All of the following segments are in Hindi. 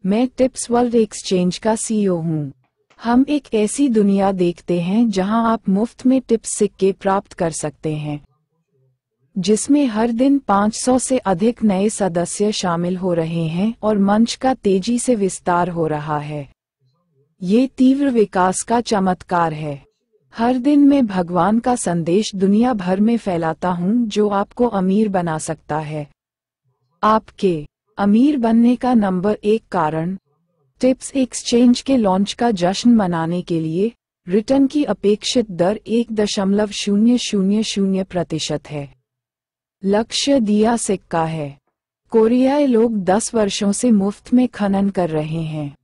मैं टिप्स वर्ल्ड एक्सचेंज का सीईओ हूँ। हम एक ऐसी दुनिया देखते हैं जहां आप मुफ्त में टिप्स सिक्के प्राप्त कर सकते हैं, जिसमें हर दिन 500 से अधिक नए सदस्य शामिल हो रहे हैं और मंच का तेजी से विस्तार हो रहा है। ये तीव्र विकास का चमत्कार है। हर दिन मैं भगवान का संदेश दुनिया भर में फैलाता हूँ जो आपको अमीर बना सकता है। आपके अमीर बनने का नंबर 1 कारण टिप्स एक्सचेंज के लॉन्च का जश्न मनाने के लिए रिटर्न की अपेक्षित दर 1.000% है। लक्ष्य दिया सिक्का है। कोरियाई लोग 10 वर्षों से मुफ्त में खनन कर रहे हैं।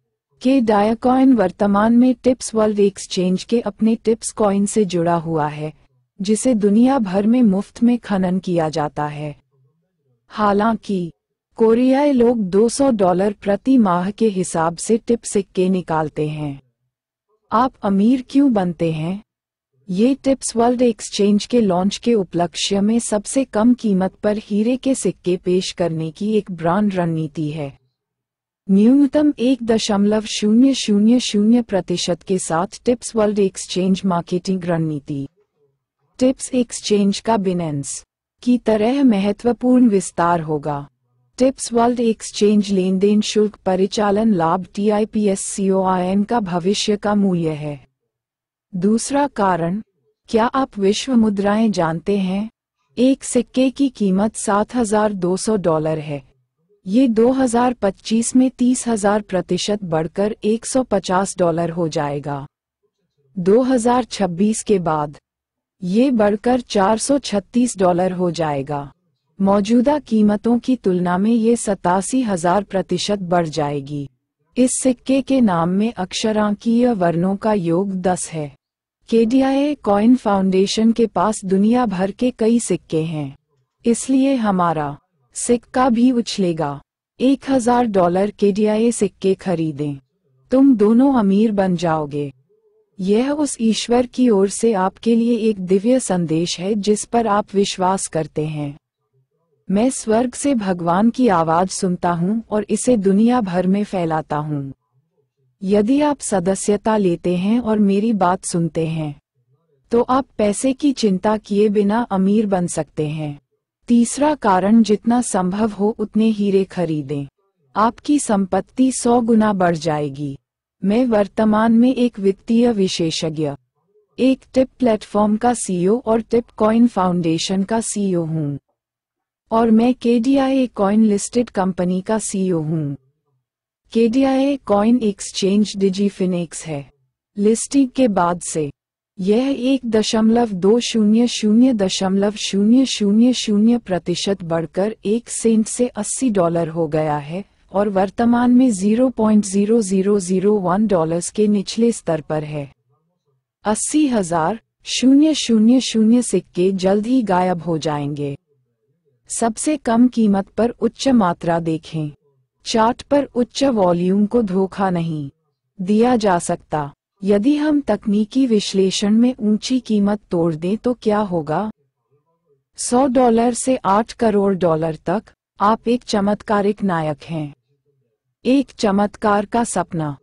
के डायाकॉइन वर्तमान में टिप्स वर्ल्ड एक्सचेंज के अपने टिप्स कॉइन से जुड़ा हुआ है, जिसे दुनिया भर में मुफ्त में खनन किया जाता है। हालांकि कोरियाई लोग $200 प्रति माह के हिसाब से टिप सिक्के निकालते हैं। आप अमीर क्यों बनते हैं? ये टिप्स वर्ल्ड एक्सचेंज के लॉन्च के उपलक्ष्य में सबसे कम कीमत पर हीरे के सिक्के पेश करने की एक ब्रांड रणनीति है। न्यूनतम 1.000% के साथ टिप्स वर्ल्ड एक्सचेंज मार्केटिंग रणनीति। टिप्स एक्सचेंज का बिनेंस की तरह महत्वपूर्ण विस्तार होगा। टिप्स वर्ल्ड एक्सचेंज लेनदेन शुल्क परिचालन लाभ TIPS-COIN का भविष्य का मूल्य है। दूसरा कारण, क्या आप विश्व मुद्राएं जानते हैं? एक सिक्के की कीमत $7,200 है। ये 2025 में 30,000% बढ़कर $150 हो जाएगा। 2026 के बाद ये बढ़कर $436 हो जाएगा। मौजूदा कीमतों की तुलना में ये 87,000% बढ़ जाएगी। इस सिक्के के नाम में अक्षरांकीय वर्णों का योग 10 है। KDI कॉइन फाउंडेशन के पास दुनिया भर के कई सिक्के हैं, इसलिए हमारा सिक्का भी उछलेगा। $1,000 KDI सिक्के खरीदें, तुम दोनों अमीर बन जाओगे। यह उस ईश्वर की ओर से आपके लिए एक दिव्य संदेश है जिस पर आप विश्वास करते हैं। मैं स्वर्ग से भगवान की आवाज सुनता हूँ और इसे दुनिया भर में फैलाता हूँ। यदि आप सदस्यता लेते हैं और मेरी बात सुनते हैं, तो आप पैसे की चिंता किए बिना अमीर बन सकते हैं। तीसरा कारण, जितना संभव हो उतने हीरे खरीदें। आपकी संपत्ति 100 गुना बढ़ जाएगी। मैं वर्तमान में एक वित्तीय विशेषज्ञ, एक टिप प्लेटफॉर्म का सीईओ और टिप कॉइन फाउंडेशन का सीईओ हूँ, और मैं KDI कॉइन लिस्टेड कंपनी का सीईओ हूँ। KDI कॉइन एक्सचेंज डिजीफिनेक्स है। लिस्टिंग के बाद से यह 1.20000% बढ़कर 1 सेंट से $80 हो गया है और वर्तमान में $0.0001 के निचले स्तर पर है। 80,000 सिक्के जल्द ही गायब हो जाएंगे। सबसे कम कीमत पर उच्च मात्रा देखें। चार्ट पर उच्च वॉल्यूम को धोखा नहीं दिया जा सकता। यदि हम तकनीकी विश्लेषण में ऊंची कीमत तोड़ दें तो क्या होगा? $100 से $8 करोड़ तक। आप एक चमत्कारिक नायक हैं। एक चमत्कार का सपना।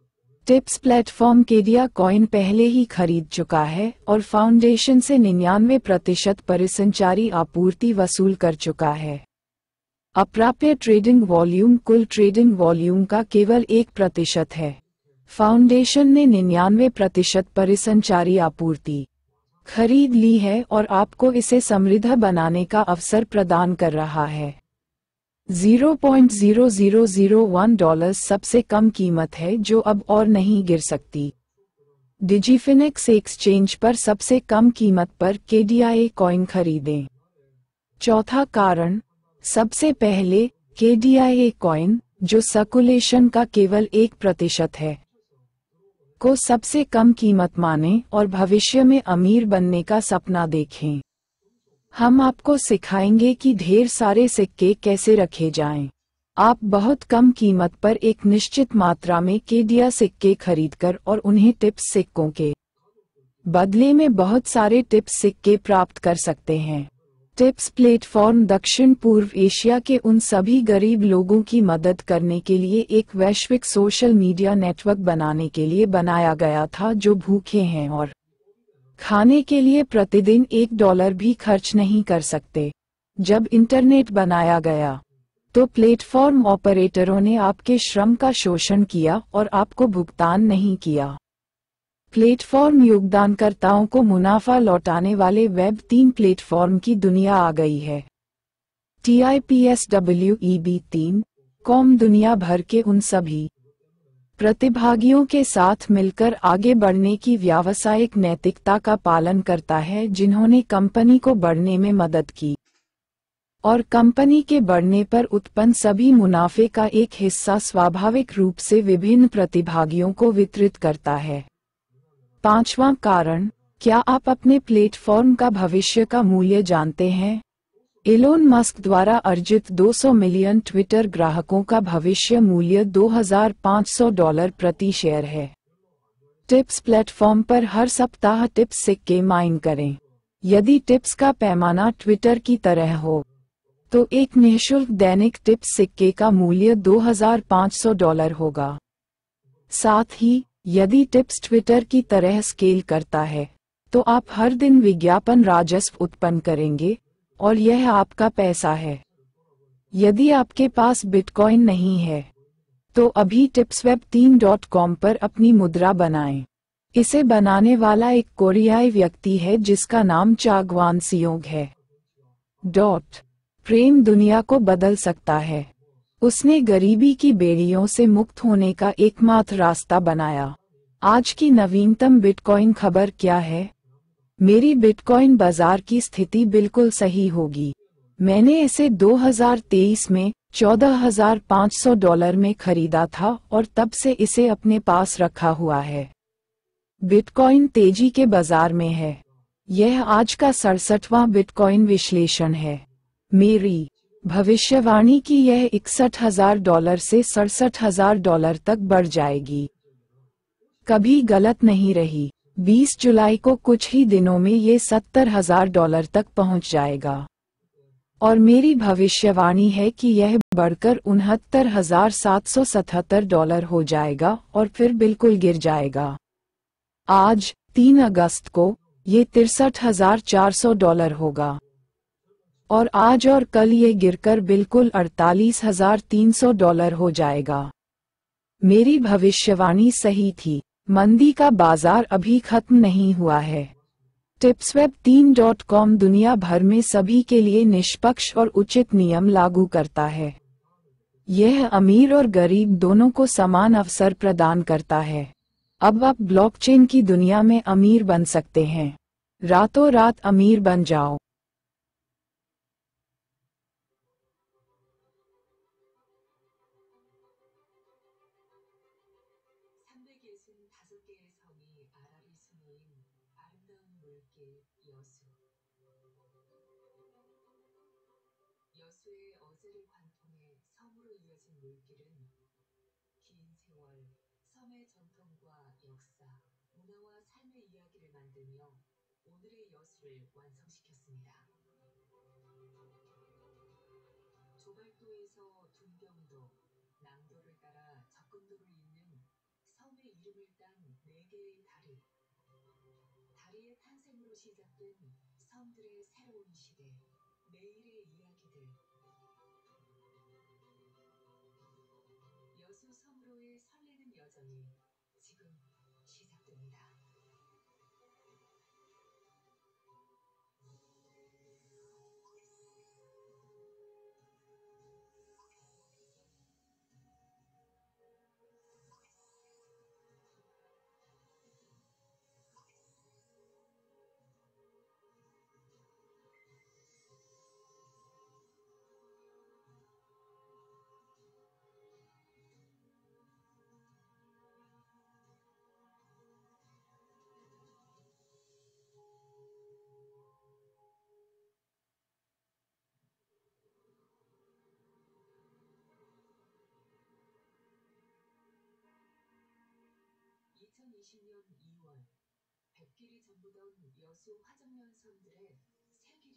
टिप्स प्लेटफॉर्म KDI कॉइन पहले ही खरीद चुका है और फाउंडेशन से 99% परिसंचारी आपूर्ति वसूल कर चुका है। अप्राप्य ट्रेडिंग वॉल्यूम कुल ट्रेडिंग वॉल्यूम का केवल 1% है। फाउंडेशन ने 99% परिसंचारी आपूर्ति खरीद ली है और आपको इसे समृद्ध बनाने का अवसर प्रदान कर रहा है। $0.0001 सबसे कम कीमत है जो अब और नहीं गिर सकती। डिजीफिनेक्स एक्सचेंज पर सबसे कम कीमत पर KDI कॉइन खरीदें। चौथा कारण, सबसे पहले KDI कॉइन, जो सर्कुलेशन का केवल 1% है, को सबसे कम कीमत मानें और भविष्य में अमीर बनने का सपना देखें। हम आपको सिखाएंगे कि ढेर सारे सिक्के कैसे रखे जाएं। आप बहुत कम कीमत पर एक निश्चित मात्रा में KDI सिक्के खरीदकर और उन्हें टिप्स सिक्कों के बदले में बहुत सारे टिप्स सिक्के प्राप्त कर सकते हैं। टिप्स प्लेटफॉर्म दक्षिण पूर्व एशिया के उन सभी गरीब लोगों की मदद करने के लिए एक वैश्विक सोशल मीडिया नेटवर्क बनाने के लिए बनाया गया था जो भूखे हैं और खाने के लिए प्रतिदिन $1 भी खर्च नहीं कर सकते। जब इंटरनेट बनाया गया तो प्लेटफॉर्म ऑपरेटरों ने आपके श्रम का शोषण किया और आपको भुगतान नहीं किया। प्लेटफॉर्म योगदानकर्ताओं को मुनाफा लौटाने वाले वेब 3 प्लेटफॉर्म की दुनिया आ गई है। TIPSWEB3 कॉम दुनिया भर के उन सभी प्रतिभागियों के साथ मिलकर आगे बढ़ने की व्यावसायिक नैतिकता का पालन करता है जिन्होंने कंपनी को बढ़ने में मदद की और कंपनी के बढ़ने पर उत्पन्न सभी मुनाफे का एक हिस्सा स्वाभाविक रूप से विभिन्न प्रतिभागियों को वितरित करता है। पांचवां कारण, क्या आप अपने प्लेटफॉर्म का भविष्य का मूल्य जानते हैं? इलोन मस्क द्वारा अर्जित 200 मिलियन ट्विटर ग्राहकों का भविष्य मूल्य $2,500 प्रति शेयर है। टिप्स प्लेटफॉर्म पर हर सप्ताह टिप्स सिक्के माइन करें। यदि टिप्स का पैमाना ट्विटर की तरह हो तो एक निःशुल्क दैनिक टिप्स सिक्के का मूल्य $2,500 होगा। साथ ही यदि टिप्स ट्विटर की तरह स्केल करता है तो आप हर दिन विज्ञापन राजस्व उत्पन्न करेंगे और यह आपका पैसा है। यदि आपके पास बिटकॉइन नहीं है तो अभी tipsweb3.com पर अपनी मुद्रा बनाएं। इसे बनाने वाला एक कोरियाई व्यक्ति है जिसका नाम चागवान सियोंग है। प्रेम दुनिया को बदल सकता है। उसने गरीबी की बेड़ियों से मुक्त होने का एकमात्र रास्ता बनाया। आज की नवीनतम बिटकॉइन खबर क्या है? मेरी बिटकॉइन बाजार की स्थिति बिल्कुल सही होगी। मैंने इसे 2023 में $14,500 में खरीदा था और तब से इसे अपने पास रखा हुआ है। बिटकॉइन तेजी के बाजार में है। यह आज का 67वां बिटकॉइन विश्लेषण है। मेरी भविष्यवाणी की यह $61,000 से $67,000 तक बढ़ जाएगी। कभी गलत नहीं रही। 20 जुलाई को कुछ ही दिनों में ये $70,000 तक पहुंच जाएगा। और मेरी भविष्यवाणी है कि यह बढ़कर $69,777 हो जाएगा और फिर बिल्कुल गिर जाएगा। आज 3 अगस्त को ये $63,400 होगा और आज और कल ये गिरकर बिल्कुल $48,300 हो जाएगा। मेरी भविष्यवाणी सही थी। मंदी का बाजार अभी खत्म नहीं हुआ है। tipsweb3.com दुनिया भर में सभी के लिए निष्पक्ष और उचित नियम लागू करता है। यह अमीर और गरीब दोनों को समान अवसर प्रदान करता है। अब आप ब्लॉकचेन की दुनिया में अमीर बन सकते हैं। रातों रात अमीर बन जाओ।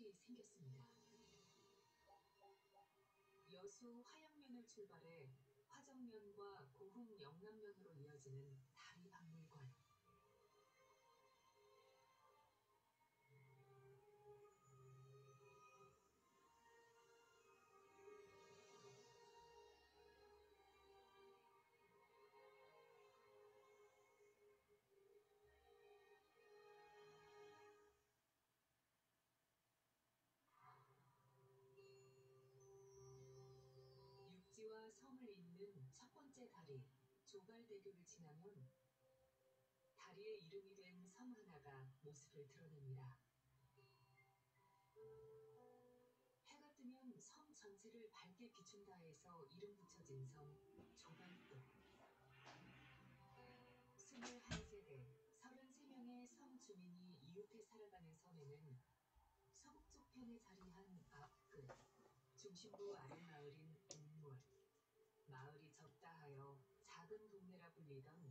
일이 생겼습니다. 여수 화양면을 출발해 화정면과 고흥 영남면으로 이어지는 다리박물관. 육지와 섬을 잇는 첫 번째 다리, 조갈대교를 지나면 다리의 이름이 된 섬 하나가 모습을 드러냅니다. 해가 뜨면 섬 전체를 밝게 비춘다 해서 이름 붙여진 섬, 조갈도. 21세대, 33명의 섬 주민이 이웃해 살아가는 섬에는 서북쪽 편에 자리한 앞끝, 중심부 아랫마을인 운물, 마을이 적다 하여 작은 동네라 불리던